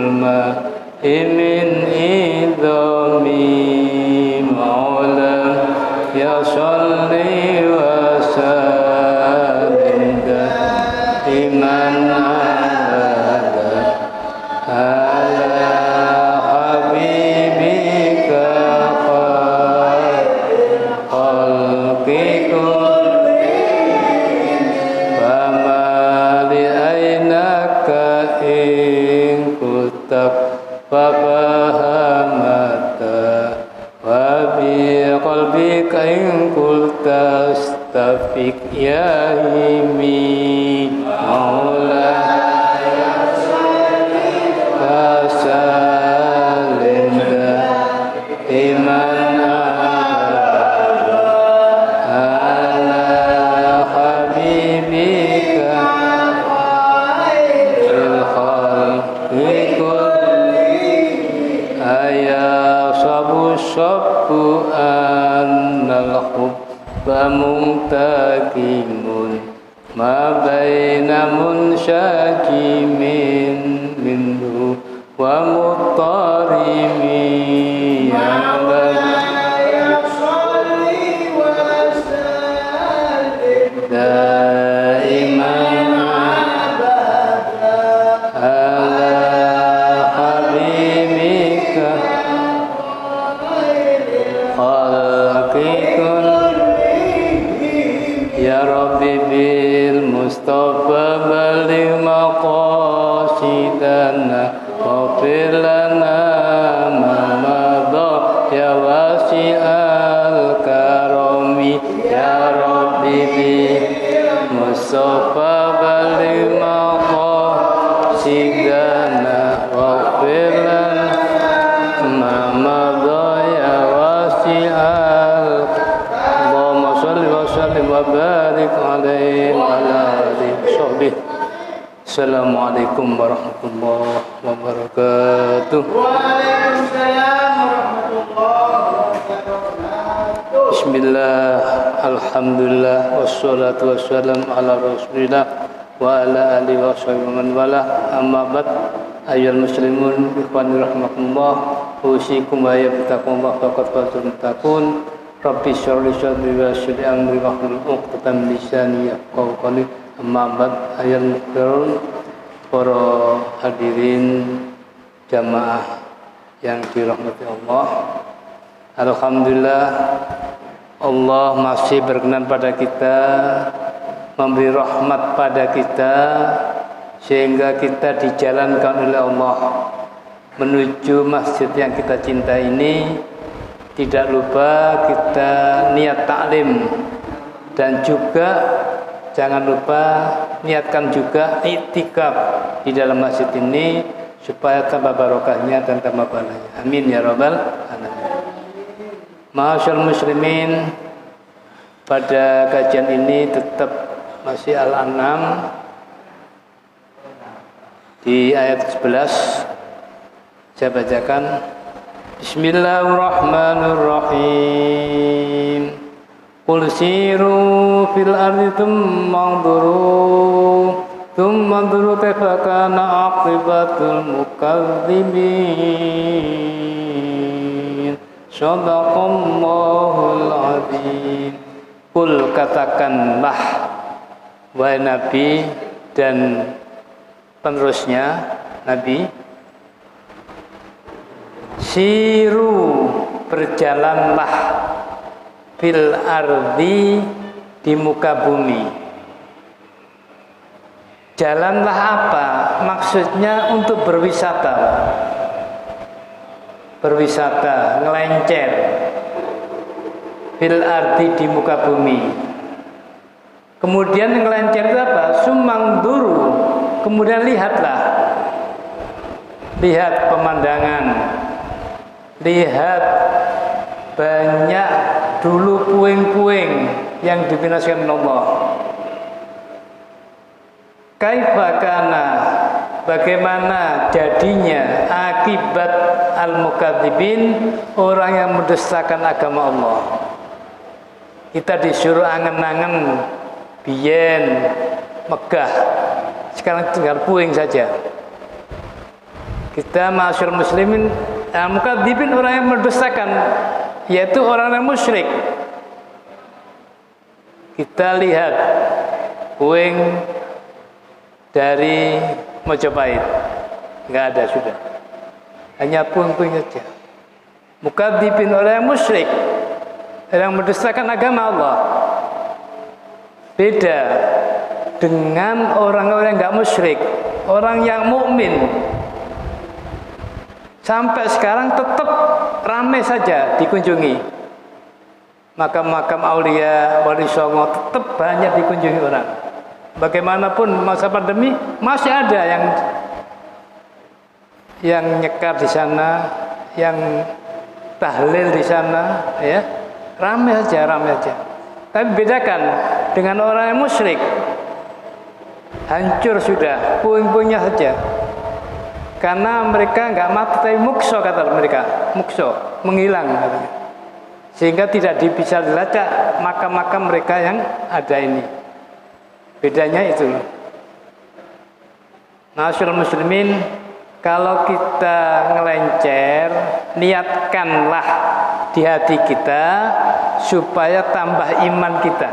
الماء من إذام مولاي صل وسلم دائما أبدا على حبيبك خير خلق كلهم فما لعينك إن كنت ففهمت وبقلبك إن قلت استفق يا همي مولاي وسلم دائما على حبيبك الخلق كلهم أيا صب أن الحب منتقم ما بين منشكم منه ومضطرم يا دائما على حبيبك خلق يا ربي بالمصطفى بلغ مقاصدنا واغفر لنا ما مضى يا واسع الكرم يا ربي بالمصطفى بلغ مقاصدنا واغفر لنا ما مضى يا واسع اللهم صل وسلم وبارك عليه وعلى آله وصحبه. Assalamualaikum warahmatullahi wabarakatuh. Waalaikumsalam warahmatullahi wabarakatuh. Bismillah, alhamdulillah, wassalatu wassalam ala rasulillah wa ala alihi wa sahbihi man wala. Amma ba'd, ayyuhal muslimun ikhwani rahimakumullah, usikum wa yattaqullah faqad fazal muttaqun. Rabbi shrah li sadri wa yassir li amri wahlul 'uqdatam min lisani yafqahu qawli. Amma ba'd, ayyuhal mukarramun, para hadirin jamaah yang dirahmati Allah. Alhamdulillah, Allah masih berkenan pada kita, memberi rahmat pada kita, sehingga kita dijalankan oleh Allah menuju masjid yang kita cinta ini. Tidak lupa kita niat taklim, dan juga jangan lupa niatkan juga iktikaf di dalam masjid ini supaya tambah barokahnya dan tambah pahalanya. Amin ya rabbal alamin. Ma'asyal muslimin, pada kajian ini tetap masih Al-An'am di ayat 11. Saya bacakan. Bismillahirrahmanirrahim. Qul siru fil ardi thumma anzuru kaifa kana aqibatul mukadzibin. Shadaqallahul azim. Qul, katakanlah wahai Nabi dan penerusnya Nabi, siru, berjalanlah, fil ardi, di muka bumi. Jalanlah apa? Maksudnya untuk berwisata. Berwisata, ngelencer. Fil ardi, di muka bumi. Kemudian ngelencer itu apa? Sumangduru. Kemudian lihatlah. Lihat pemandangan. Lihat banyak dulu puing-puing yang dibinasakan Allah. Kaifa kana, bagaimana jadinya akibat al-mukadzibin, orang yang mendustakan agama Allah. Kita disuruh angen-angen biyen megah, sekarang tinggal puing saja. Kita masyarakat muslimin mukadzibin, orang yang mendustakan, yaitu orang yang musyrik. Kita lihat puing dari Majapahit, nggak ada sudah, hanya puing-puing saja. Mukadzibin, orang yang musyrik, yang mendustakan agama Allah. Beda dengan orang-orang yang nggak musyrik, orang yang mukmin. Sampai sekarang tetap ramai saja dikunjungi. Makam-makam aulia, wali songo tetap banyak dikunjungi orang. Bagaimanapun masa pandemi masih ada yang nyekar di sana, yang tahlil di sana, ya. Ramai saja. Tapi bedakan dengan orang yang musyrik. Hancur sudah, puing-puingnya saja. Karena mereka nggak mati tapi mukso, kata mereka, mukso, menghilang katanya. Sehingga tidak bisa dilacak makam-makam mereka yang ada ini. Bedanya itu. Masyaallah muslimin, kalau kita ngelencer, niatkanlah di hati kita supaya tambah iman kita.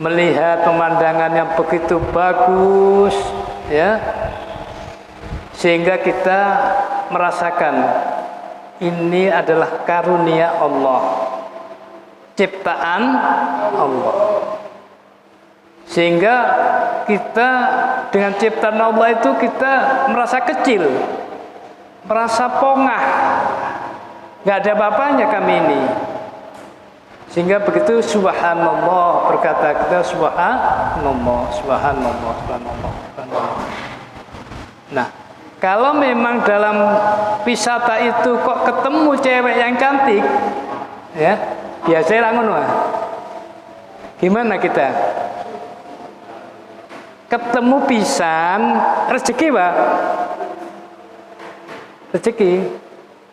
Melihat pemandangan yang begitu bagus, ya. Sehingga kita merasakan ini adalah karunia Allah, ciptaan Allah. Sehingga kita dengan ciptaan Allah itu kita merasa kecil, merasa pongah, nggak ada apa-apanya kami ini. Sehingga begitu subhanallah, berkata kita subhanallah. Nah, kalau memang dalam wisata itu kok ketemu cewek yang cantik, ya biasanya ngono. Gimana kita? Ketemu pisan rezeki, Pak. Rezeki.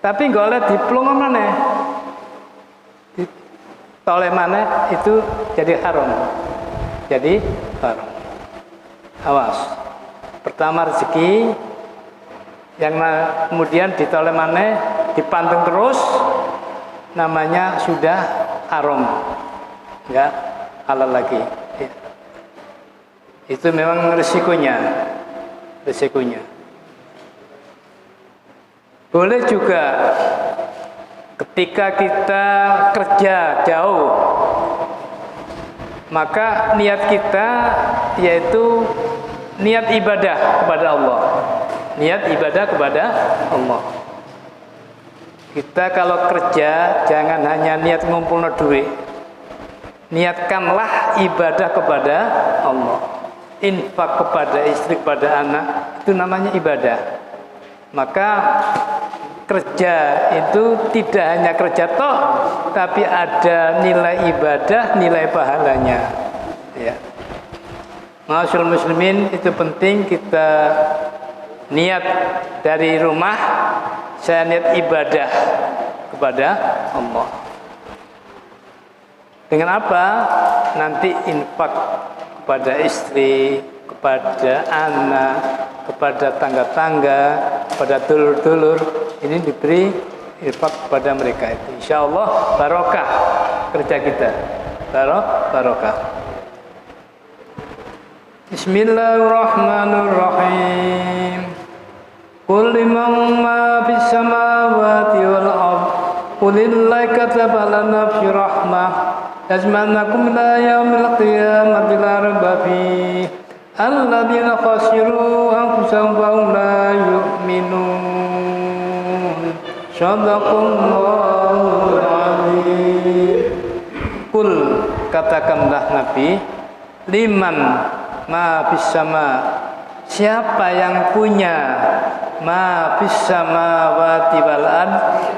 Tapi nggak oleh diplong mana? Toleh mana itu jadi haram. Jadi haram. Awas. Pertama rezeki, yang kemudian ditoleh mana, dipanteng terus, namanya sudah haram, nggak halal lagi. Ya. Itu memang risikonya. Boleh juga ketika kita kerja jauh, maka niat kita yaitu niat ibadah kepada Allah. Niat ibadah kepada Allah. Kita kalau kerja jangan hanya niat ngumpulno duit. Niatkanlah ibadah kepada Allah. Infak kepada istri, kepada anak, itu namanya ibadah. Maka kerja itu tidak hanya kerja toh, tapi ada nilai ibadah, nilai pahalanya. Ya. Masyaallah muslimin, itu penting kita niat dari rumah, saya niat ibadah kepada Allah. Dengan apa? Nanti infak kepada istri, kepada anak, kepada tangga-tangga, kepada dulur-dulur, ini diberi infak kepada mereka itu. Insya Allah barokah kerja kita, barokah. Bismillahirrahmanirrahim. Qul liman ma fis samawati wal ard, qulillahi kataba lana fi rahmah, yajma'nakum ila yaumil qiyamati la raiba fihi, alladzina khasiru anfusahum wa hum la yu'minun. Shadaqallahul azim. Qul, katakanlah Nabi, liman ma fis sama, siapa yang punya ma fis samawati wal ard,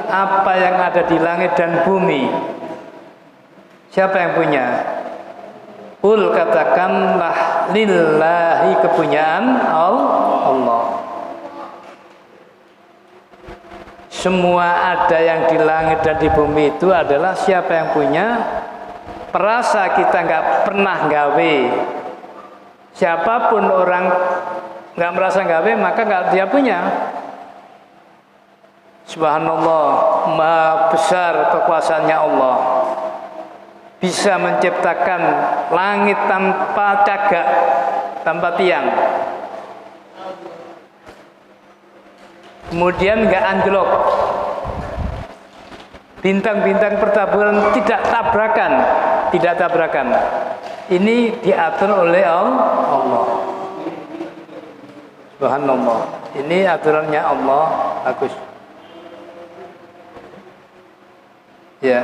apa yang ada di langit dan bumi, siapa yang punya? Qul, katakanlah lillahi, kepunyaan Allah. Semua ada yang di langit dan di bumi itu adalah siapa yang punya. Perasa kita nggak pernah gawe. Siapapun orang nggak merasa gawe, maka nggak dia punya. Subhanallah, maha besar kekuasaannya Allah. Bisa menciptakan langit tanpa cagak, tanpa tiang. Kemudian nggak anjlok. Bintang-bintang pertaburan tidak tabrakan. Ini diatur oleh Allah. Subhanallah. Ini aturannya Allah, bagus. Ya.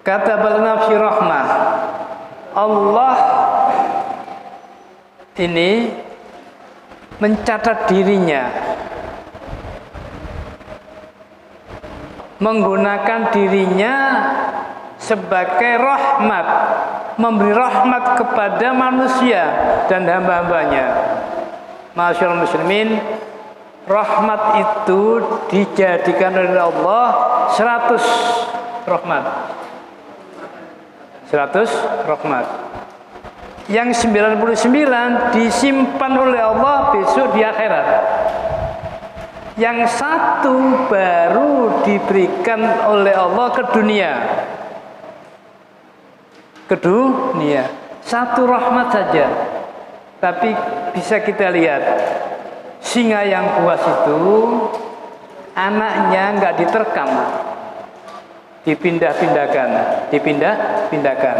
Kata balna fi rahmah. Allah ini mencatat dirinya, menggunakan dirinya sebagai rahmat, memberi rahmat kepada manusia dan hamba-hambanya. Masyaallah muslimin, rahmat itu dijadikan oleh Allah 100 rahmat. 100 rahmat. Yang 99 disimpan oleh Allah besok di akhirat. Yang 1 baru diberikan oleh Allah ke dunia. Ke dunia. 1 rahmat saja. Tapi bisa kita lihat, singa yang buas itu anaknya nggak diterkam, dipindah-pindahkan.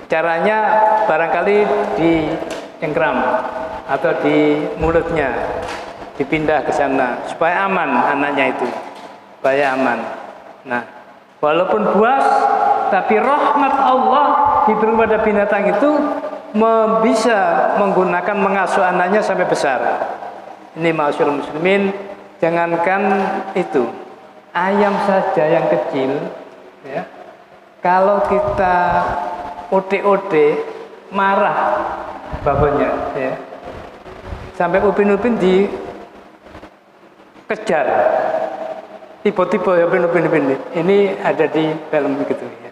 Caranya barangkali dicengkram atau di mulutnya, dipindah ke sana supaya aman anaknya itu, supaya aman. Nah, walaupun buas, tapi rahmat Allah diberi pada binatang itu bisa menggunakan mengasuh anaknya sampai besar. Ini masyaallah muslimin, jangankan itu, ayam saja yang kecil, ya, kalau kita ode-ode marah bapaknya, ya, sampai upin-upin dikejar, tiba-tiba ya upin-upin ini ada di film gitu, ya.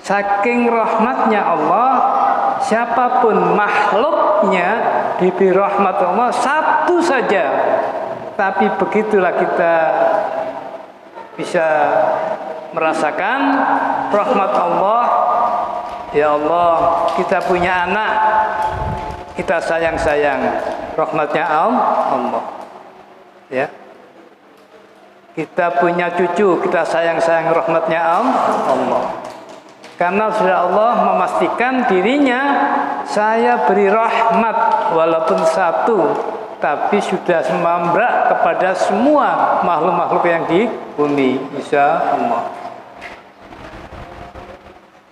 Saking rahmatnya Allah, siapapun makhluknya diberi rahmat Allah 1 saja. Tapi begitulah kita bisa merasakan rahmat Allah. Ya Allah, kita punya anak, kita sayang-sayang, rahmatnya Allah. Ya. Kita punya cucu, kita sayang-sayang, rahmatnya Allah. Karena sudah Allah memastikan dirinya, saya beri rahmat walaupun 1, tapi sudah membrak kepada semua makhluk-makhluk yang di bumi, insyaallah.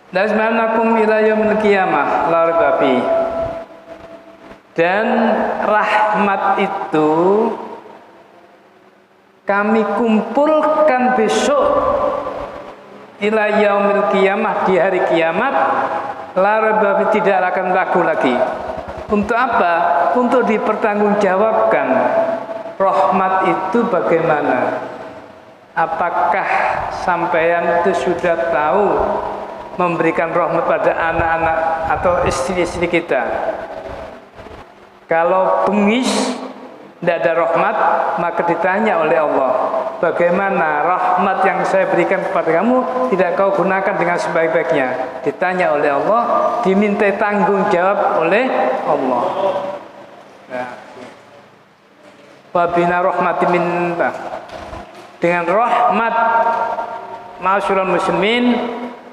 Lazmanakum ila yaumil qiyamah la raiba fi. Dan rahmat itu kami kumpulkan besok ila yaumil qiyamah, di hari kiamat, la raiba fi, tidak akan ragu lagi. Untuk apa? Untuk dipertanggungjawabkan. Rahmat itu bagaimana? Apakah sampeyan itu sudah tahu memberikan rahmat pada anak-anak atau istri-istri kita? Kalau bengis, tidak ada rahmat, maka ditanya oleh Allah, bagaimana rahmat yang saya berikan kepada kamu tidak kau gunakan dengan sebaik-baiknya? Ditanya oleh Allah, diminta tanggung jawab oleh Allah. Wabina rahmati minna, dengan rahmat, masyaallah muslimin,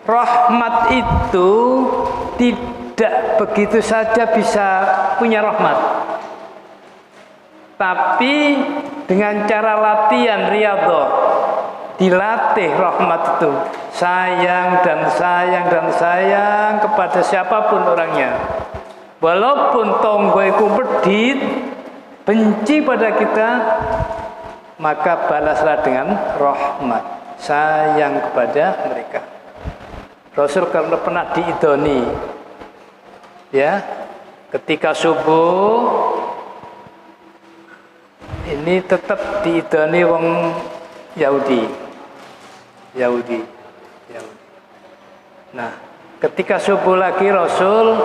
rahmat itu tidak begitu saja bisa punya rahmat, tapi dengan cara latihan riyadhah, dilatih rahmat itu, sayang dan sayang dan sayang kepada siapapun orangnya. Walaupun tonggo iku pedit, benci pada kita, maka balaslah dengan rahmat, sayang kepada mereka. Rasul karena pernah diidoni, ya, ketika subuh ini tetap diidoni wong Yahudi. Nah, Ketika subuh lagi Rasul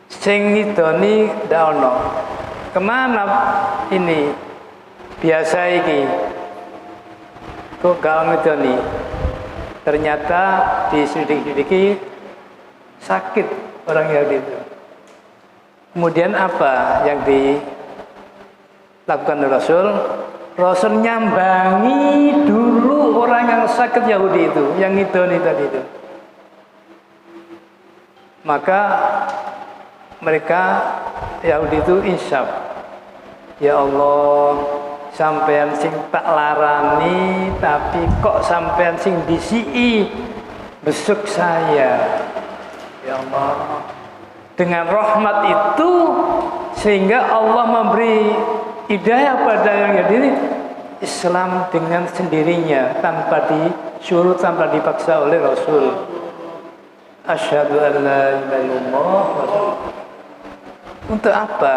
sing ngidoni ndak ono. Kemana ini? Biasa iki. Kok gak ngidoni? Ternyata diselidiki sakit orang Yahudi itu. Kemudian apa yang dilakukan Rasul? Rasul nyambangi dulu orang yang sakit Yahudi itu, yang ngidoni tadi itu. Maka mereka Yahudi itu insaf. Ya Allah, sampean sing tak larani, tapi kok sampean sing disii besuk saya. Ya Allah, dengan rahmat itu sehingga Allah memberi hidayah pada yang Yahudi, Islam dengan sendirinya tanpa disuruh, tanpa dipaksa oleh Rasul. Asyhadu an la ilaha illallah. Untuk apa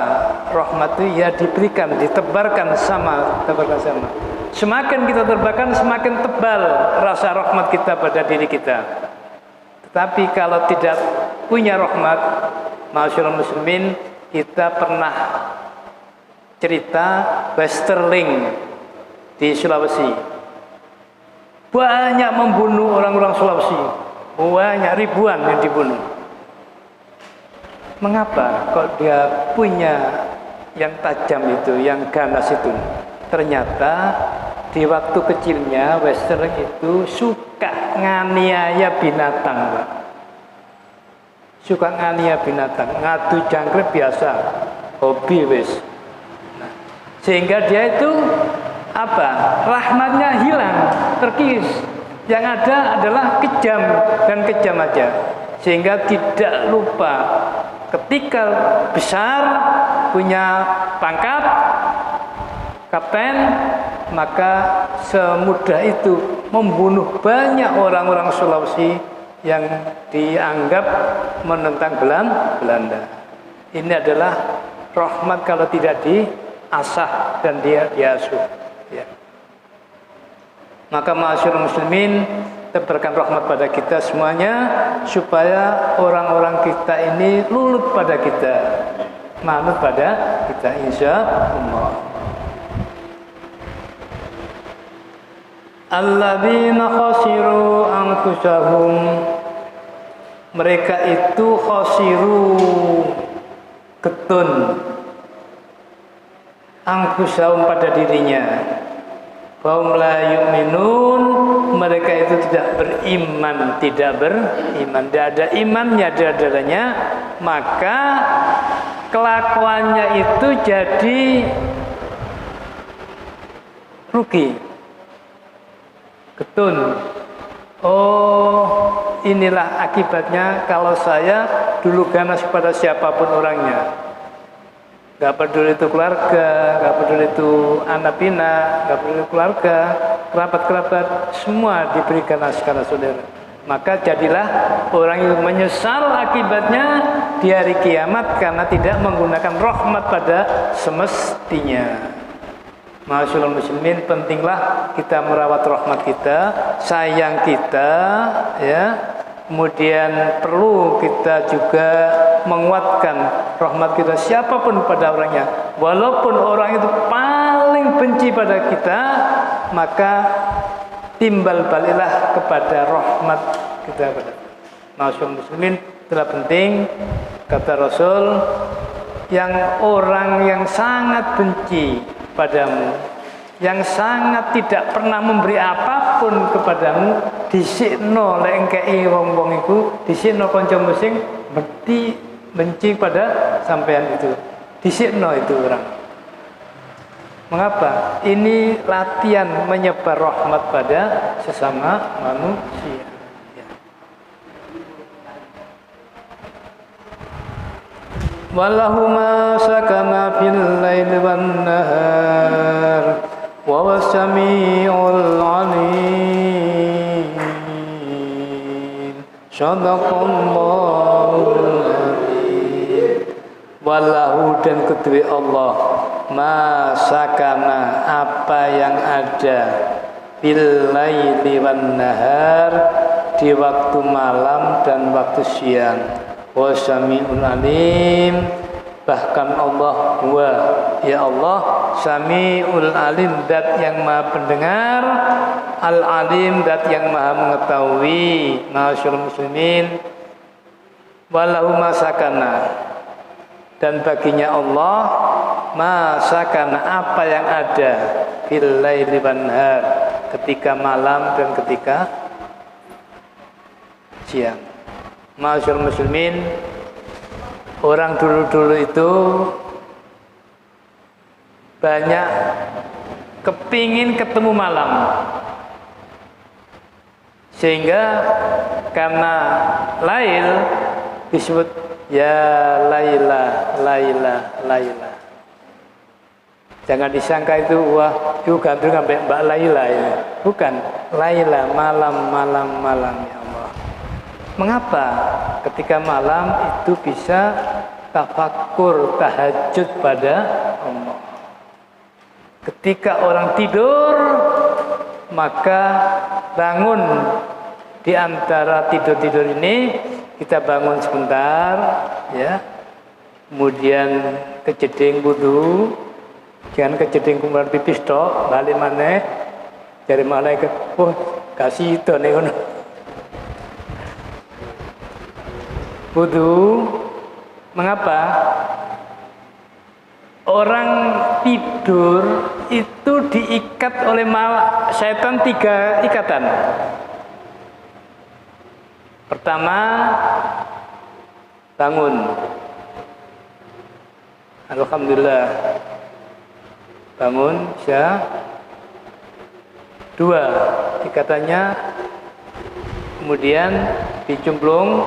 rahmat itu ya diberikan, ditebarkan sama. Semakin kita tebarkan, semakin tebal rasa rahmat kita pada diri kita. Tetapi kalau tidak punya rahmat, ma'asyiral muslimin, kita pernah cerita Westerling di Sulawesi. Banyak membunuh orang-orang Sulawesi. Banyak, ribuan yang dibunuh. Mengapa? Kok dia punya yang tajam itu, yang ganas itu? Ternyata di waktu kecilnya Westerling itu suka nganiaya binatang, Pak. Suka nganiaya binatang, ngadu jangkrik biasa, hobi wis. Nah, sehingga dia itu apa? Rahmatnya hilang, terkikis. Yang ada adalah kejam dan kejam aja. Sehingga tidak lupa ketika besar punya pangkat kapten, maka semudah itu membunuh banyak orang-orang Sulawesi yang dianggap menentang Belanda. Ini adalah rahmat kalau tidak diasah dan diasuh. Ya. Maka ma'asyiral muslimin, tebarkan rahmat pada kita semuanya supaya orang-orang kita ini lulut pada kita, manut pada kita, insyaallah. Alladzina khasiru anfusahum, mereka itu khasiru ketun anfusahum pada dirinya. Kaum la yu'minun, mereka itu tidak beriman, tidak ada imannya di dadanya, maka kelakuannya itu jadi rugi. Ketun. Oh, inilah akibatnya kalau saya dulu ganas pada siapapun orangnya. Gak peduli itu keluarga, gak peduli itu anak pinak, gak peduli keluarga, kerabat-kerabat, semua diberikan naskah saudara. Maka jadilah orang yang menyesal akibatnya di hari kiamat karena tidak menggunakan rahmat pada semestinya. Ma'asyiral muslimin, pentinglah kita merawat rahmat kita, sayang kita, ya. Kemudian perlu kita juga menguatkan rahmat kita siapapun pada orangnya. Walaupun orang itu paling benci pada kita, maka timbal baliklah kepada rahmat kita pada. Ma'asyiral muslimin, itulah penting kata Rasul, yang orang yang sangat benci padamu, yang sangat tidak pernah memberi apapun kepadamu, disikno lek engkei wong-wong iku, disikno kancamu sing benci pada sampean itu. Disikno itu orang. Mengapa? Ini latihan menyebar rahmat pada sesama manusia. Wallahu ma sakana fil laili wan nahar wa wasami'ul alim. Shadaqallahul azim. Wallahu, dan kedua Allah, ma sakana, apa yang ada, fil laili wan nahar, di waktu malam dan waktu siang. Wa sami'ul alim, bahkan Allah ya Allah sami'ul alim, zat yang maha pendengar, al alim, zat yang maha mengetahui. Ma'asyiral muslimin, walahu masakana, dan baginya Allah masakana, apa yang ada fil laili wan nahar, ketika malam dan ketika siang. Ma'asyiral muslimin, orang dulu-dulu itu banyak kepingin ketemu malam, sehingga karena lail disebut ya Laila, Laila, Laila. Jangan disangka itu wah itu gantung sampai Mbak Laila ya. Bukan, Laila, malam, malam, malam ya Allah. Mengapa ketika malam itu bisa tafakkur, tahajud pada Allah? Ketika orang tidur, maka bangun di antara tidur-tidur ini, kita bangun sebentar, ya. Kemudian kejeding wudu, jangan kejeding kumpulan pipis tok, balik maneh dari malaikat, wah kasih itu nih ngono. Wudu, mengapa? Orang tidur itu diikat oleh setan 3 ikatan. Pertama, bangun. Alhamdulillah, bangun bisa. 2, ikatannya kemudian dicemplung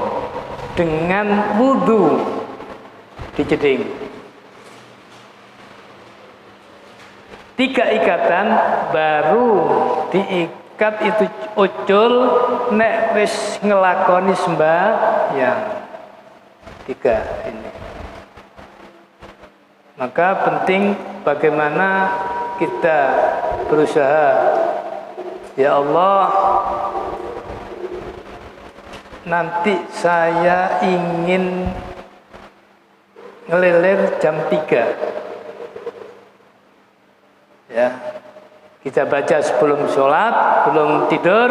dengan wudu di jeding. 3 ikatan baru diikat itu ucul nek wis ngelakoni sembahyang. 3 ini. Maka penting bagaimana kita berusaha, ya Allah, nanti saya ingin ngelilir jam 3. Ya, kita baca sebelum sholat, belum tidur,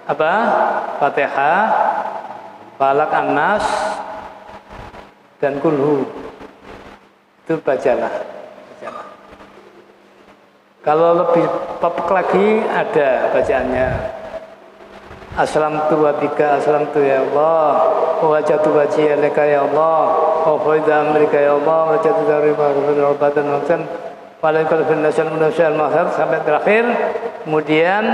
apa? Fatihah, Falak, An-Nas, dan Kulhu. Itu bacalah. Kalau lebih popok lagi ada bacaannya. Aslamtu wa bika aslamtu ya Allah, wa wajhatu wajhiya laka ya Allah, wa faida amrika ya Allah, wa wajhatu darima rabatan hasan. Walaikal bin nasal munasal mahar sampai terakhir. Kemudian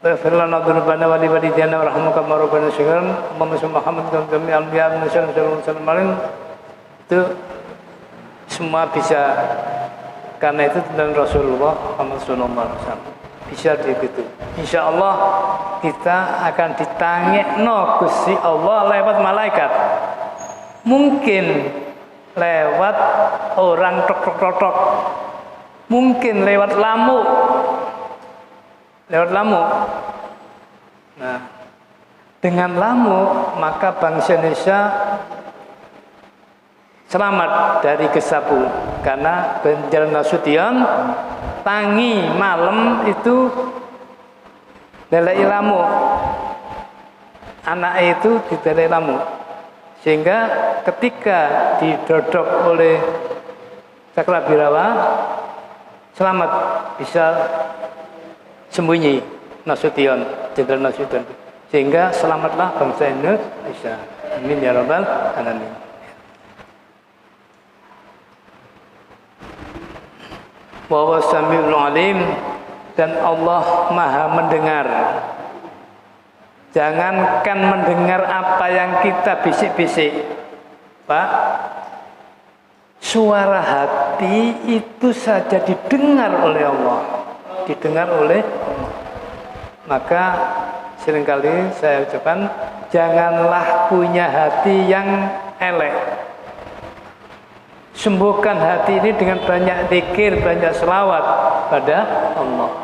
Firlana dzunubana wa liwalidayna warhamna kama rabbana shigran. Muhammad dan kami anbiya sallallahu itu semua bisa, karena itu tentang Rasulullah Muhammad sallallahu alaihi wasallam. Bisa begitu. Insya Allah kita akan ditangekno Gusti Allah lewat malaikat. Mungkin lewat orang tok-tok-tok, mungkin lewat lamuk, Nah, dengan lamuk maka bangsa Indonesia selamat dari kesapu, karena Banjar Nasution tangi malam itu lelai lamuk, anak itu didelai lamuk. Sehingga ketika didodok oleh Cakrabirawa, selamat, bisa sembunyi Nasution, Jenderal Nasution. Sehingga selamatlah bangsa Indonesia. Amin ya rabbal alamin. Wa huwa samiul alim, dan Allah Maha mendengar. Jangankan mendengar apa yang kita bisik-bisik, Pak, suara hati itu saja didengar oleh Allah, didengar oleh Allah. Maka seringkali saya ucapkan, janganlah punya hati yang elek. Sembuhkan hati ini dengan banyak zikir, banyak selawat pada Allah.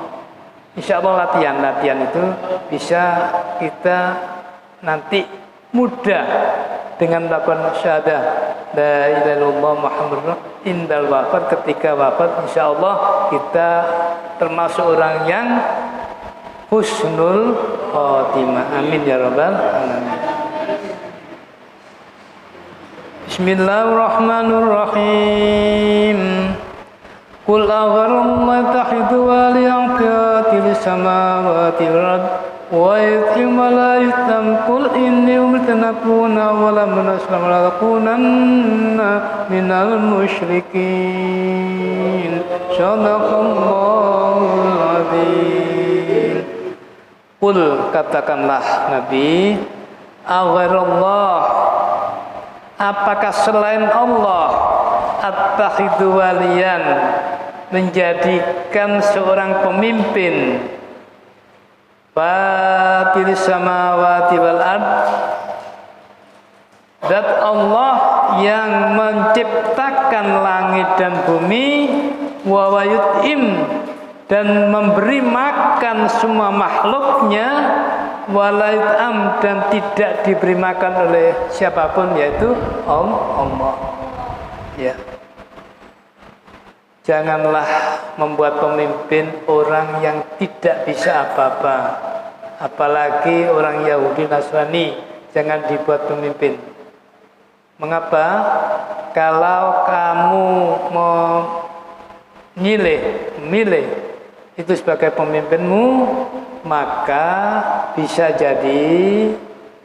Insya Allah latihan itu bisa kita nanti mudah dengan melakukan syahadah la ilaha illallah Muhammadur indal wafat. Ketika wafat insya Allah kita termasuk orang yang husnul khotimah. Amin ya rabbal alamin. Bismillahirrahmanirrahim. Qul agharallahu tahidu wa li'aqatil samawati wal ard wa yut'im wa la yut'am. Qul inni umirtu an akuna wa lam aslam wa la takunanna minal musyrikin. Shadaqallahul adzim. Qul, katakanlah Nabi, agharallah, apakah selain Allah, attakhidu waliyan, menjadikan seorang pemimpin, fatir samawati wal ard, dat Allah yang menciptakan langit dan bumi, wa yut'im, dan memberi makan semua makhluknya, walayam, dan tidak diberi makan oleh siapapun, yaitu Allah. Ya. Janganlah membuat pemimpin orang yang tidak bisa apa-apa, apalagi orang Yahudi Nasrani. Jangan dibuat pemimpin. Mengapa? Kalau kamu memilih itu sebagai pemimpinmu, maka bisa jadi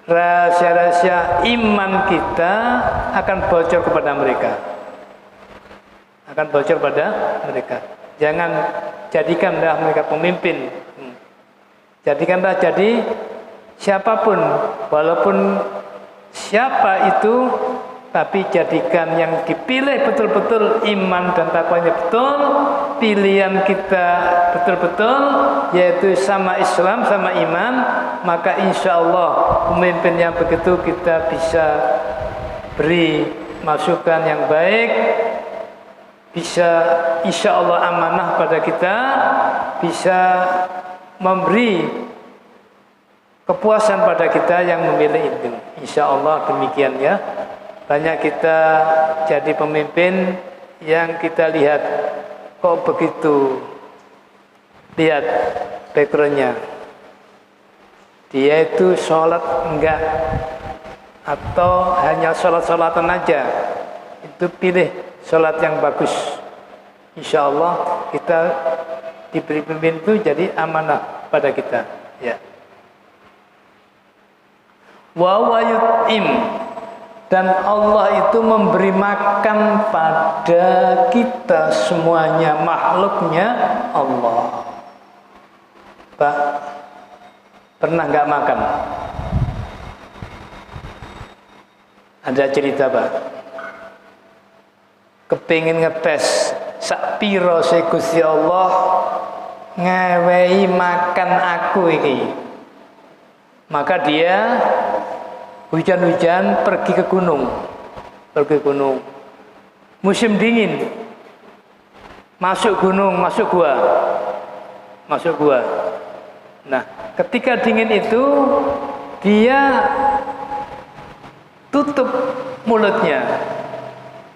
rahasia-rahasia iman kita akan bocor kepada mereka. Jangan jadikanlah mereka pemimpin. Jadikanlah jadi siapapun, walaupun siapa itu, tapi jadikan yang dipilih betul-betul iman dan takwanya betul, pilihan kita betul-betul, yaitu sama Islam, sama iman. Maka insya Allah pemimpin yang begitu kita bisa beri masukan yang baik, bisa insya Allah amanah pada kita, bisa memberi kepuasan pada kita yang memilih itu. Insya Allah demikian ya. Banyak kita jadi pemimpin yang kita lihat kok begitu, lihat backgroundnya, dia itu sholat enggak, atau hanya sholat-sholatan aja. Itu pilih sholat yang bagus. Insya Allah kita diberi pemimpin itu jadi amanah pada kita ya. Wa yut'im, dan Allah itu memberi makan pada kita semuanya, makhluknya Allah. Pak, pernah nggak makan? Ada cerita Pak, kepingin ngetes sak piro Gusti Allah ngewehi makan aku iki. Maka dia hujan-hujan pergi ke gunung. Musim dingin, masuk gunung, masuk gua. Nah, ketika dingin itu dia tutup mulutnya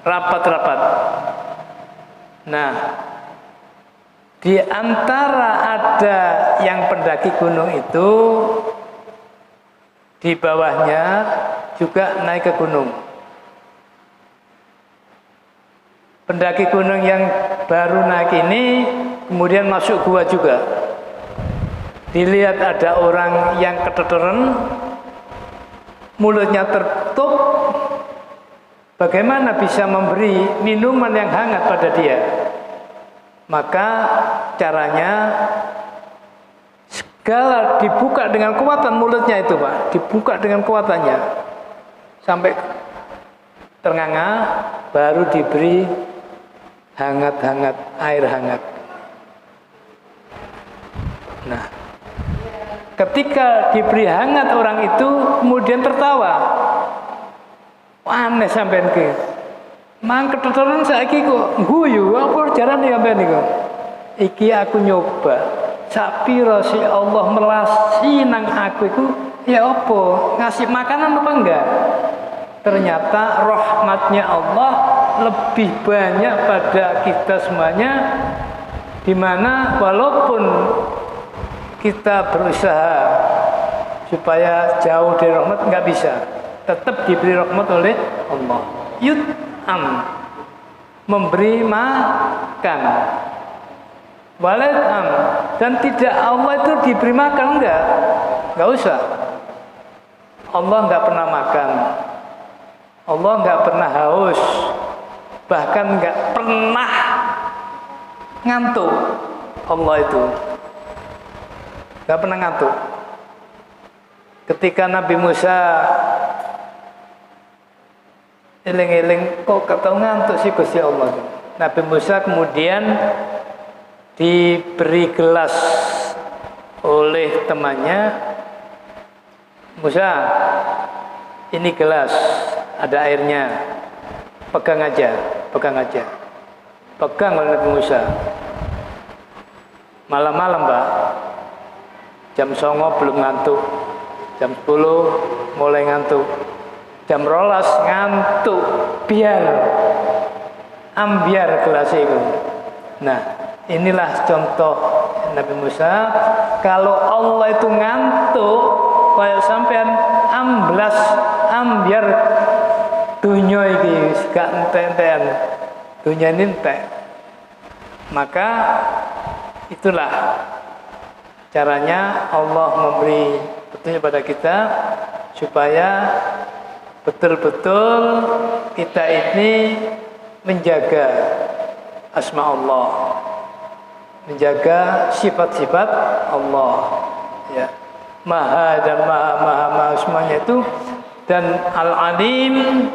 rapat-rapat. Nah, di antara ada yang pendaki gunung itu, di bawahnya juga naik ke gunung. Pendaki gunung yang baru naik ini kemudian masuk gua juga. Dilihat ada orang yang keteteran, mulutnya tertutup, bagaimana bisa memberi minuman yang hangat pada dia? Maka caranya segala dibuka dengan kekuatan mulutnya itu Pak, dibuka dengan kekuatannya sampai ternganga, baru diberi hangat-hangat, air hangat. Nah, ketika diberi hangat orang itu kemudian tertawa. Aneh sampean iki. Mang keteteran saiki kok guyu, apa jarane sampean niku? Iki aku nyoba sapiro si Allah melasi nang aku iku ya apa? Ngasih makanan apa enggak? Ternyata rahmatnya Allah lebih banyak pada kita semuanya, dimana walaupun kita berusaha supaya jauh dari rahmat nggak bisa, tetap diberi rahmat oleh Allah. Yut'am, memberi makan, walad'am, dan tidak Allah itu diberi makan nggak usah. Allah nggak pernah makan, Allah nggak pernah haus, bahkan nggak pernah ngantuk. Allah itu nggak pernah ngantuk. Ketika Nabi Musa eling-eling, kok ketemu ngantuk sih Gusti Allah. Nabi Musa kemudian diberi gelas oleh temannya, Musa, ini gelas, ada airnya, pegang aja. Pegang oleh Nabi Musa. Malam-malam, Pak, jam 09.00 belum ngantuk, jam 10 mulai ngantuk, jam 12 ngantuk, ambiar gelas itu. Nah, inilah contoh Nabi Musa. Kalau Allah itu ngantuk, kayak sampean ambiar dunia ini gak enten-enten, dunia ini entek. Maka itulah caranya Allah memberi petunjuk pada kita supaya betul-betul kita ini menjaga asma Allah, menjaga sifat-sifat Allah, ya. Maha dan maha semuanya itu, dan Al-Alim,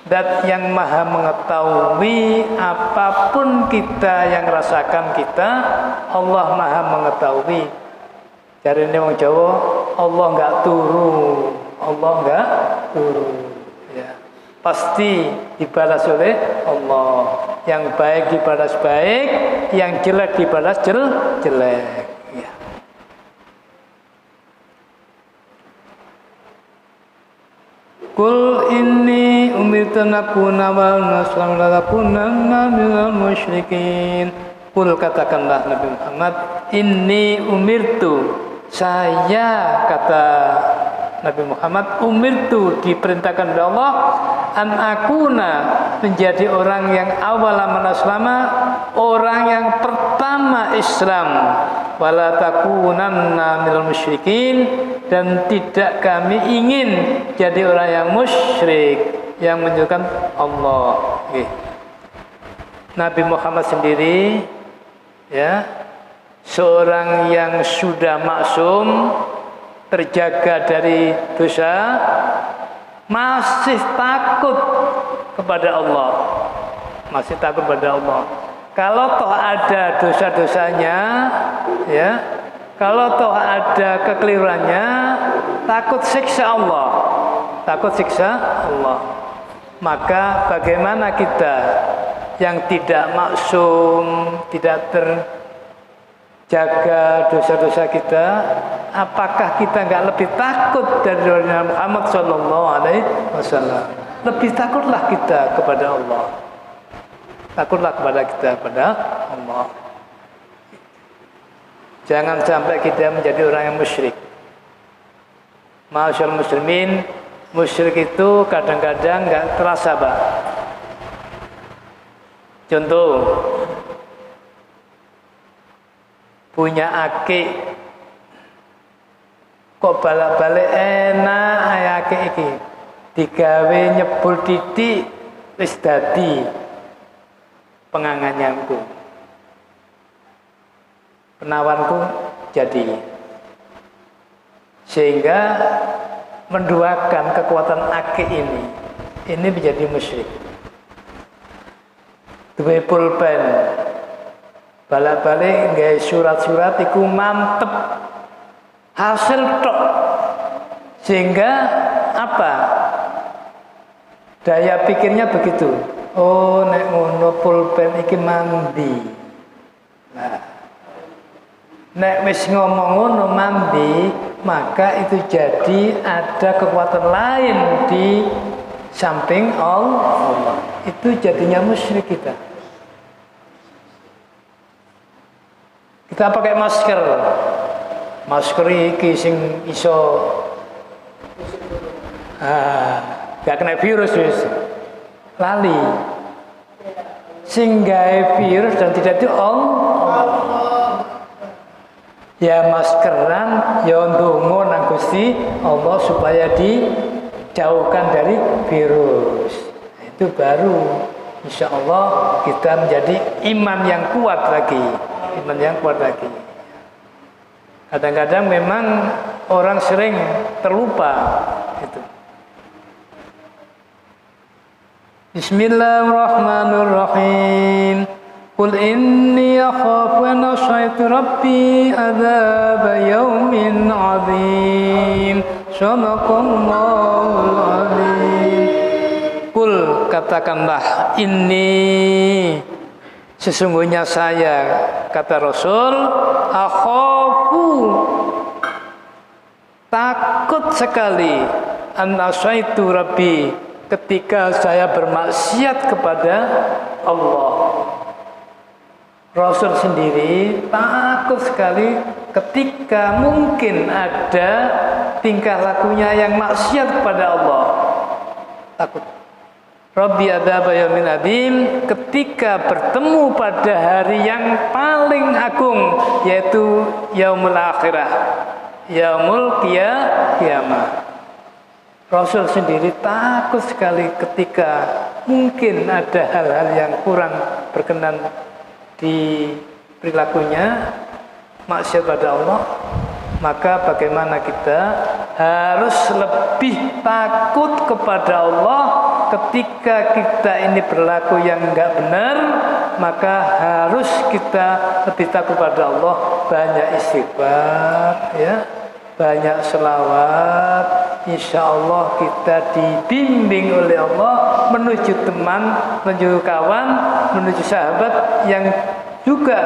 dat yang maha mengetahui apapun kita yang rasakan kita, Allah maha mengetahui. Cari ini orang Jawa, Allah enggak turu, ya. Pasti dibalas oleh Allah. Yang baik dibalas baik, yang jelek dibalas jelek. Ya. Qul inni umirtu nakuna wa naslam la takunanna minal musyrikin. Qul, katakanlah Nabi Muhammad, inni umirtu, saya, kata Nabi Muhammad, umirtu, diperintahkan oleh Allah, an akuna, menjadi orang yang awal aslama, orang yang pertama Islam, wala takunanna minal musyrikin, dan tidak kami ingin jadi orang yang musyrik, yang menunjukkan Allah. Nabi Muhammad sendiri, ya, seorang yang sudah maksum, terjaga dari dosa, masih takut kepada Allah, Kalau toh ada dosa-dosanya, ya, kalau toh ada kekeliruannya, takut siksa Allah. Maka bagaimana kita yang tidak maksum, tidak terjaga dosa-dosa kita, apakah kita nggak lebih takut dari Nabi Muhammad SAW? Lebih takutlah kita kepada Allah. Allah. Jangan sampai kita menjadi orang yang musyrik. Ma'asyarul muslimin, musyrik itu kadang-kadang nggak terasa, Pak. Contoh, punya akik, kok balik-balik enak akik iki, digawe nyebul titik wis dadi pengangananku, penawanku jadi, sehingga menduakan kekuatan akik ini menjadi musyrik. Duwe pulpen, balik-balik nggawe surat-surat iku mantep, hasil tok, sehingga apa? Daya pikirnya begitu. Oh, nek ngono pulpen iki mandi. Nah, Nek wis ngomong ngono mandi, maka itu jadi ada kekuatan lain di samping Allah. Itu jadinya musyrik kita. Kita pakai masker. Masker iki sing iso gak kena virus wis. Lali. Sing gawe virus dan tidak itu Allah. Ya maskeran, ya ndonga nang Gusti Allah supaya dijauhkan dari virus. Itu baru insya Allah kita menjadi iman yang kuat lagi. Iman yang kuat lagi. Kadang-kadang memang orang sering terlupa itu. Bismillahirrahmanirrahim. Qul inni akhafu an asyaitu rabbi adzaba yaumin adzim. Sadaqallahul adzim. Qul katakanlah inni sesungguhnya saya kata Rasul akhafu takut sekali an asyaitu rabbi ketika saya bermaksiat kepada Allah. Rasul sendiri takut sekali ketika mungkin ada tingkah lakunya yang maksiat kepada Allah. Takut. Rabbi adzaba yaumin adzim ketika bertemu pada hari yang paling agung yaitu yaumul akhirah. Yaumul qiyamah. Rasul sendiri takut sekali ketika mungkin ada hal-hal yang kurang berkenan di perilakunya maksiat pada Allah, maka bagaimana kita harus lebih takut kepada Allah ketika kita ini berlaku yang enggak benar, maka harus kita lebih takut kepada Allah, banyak istighfar ya, banyak selawat. Insya Allah kita dibimbing oleh Allah menuju teman, menuju kawan, menuju sahabat yang juga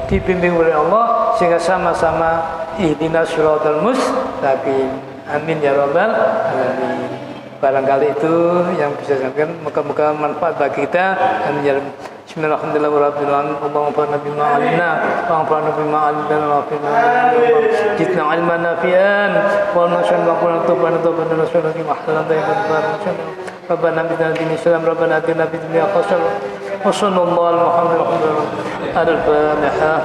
dibimbing oleh Allah sehingga sama-sama ihdinas siratal mustaqim. Amin ya rabbal alamin. Barangkali itu yang bisa saya sampaikan, moga-moga manfaat bagi kita. Amin ya rabbal. Bismillahirrahmanirrahim. Allahumma fa'alna bima 'alimna wa anfa'na bima 'allamtana wa qina jitna 'ilman nafi'an wa nashan wa qulna tawbana nasuha fi mahlan tayyiban barakatan. Rabbana atina fid dunya hasanah Rabbana atina fid dunya hasanah wa sallallahu alaihi wa sallam. Al-Fatihah.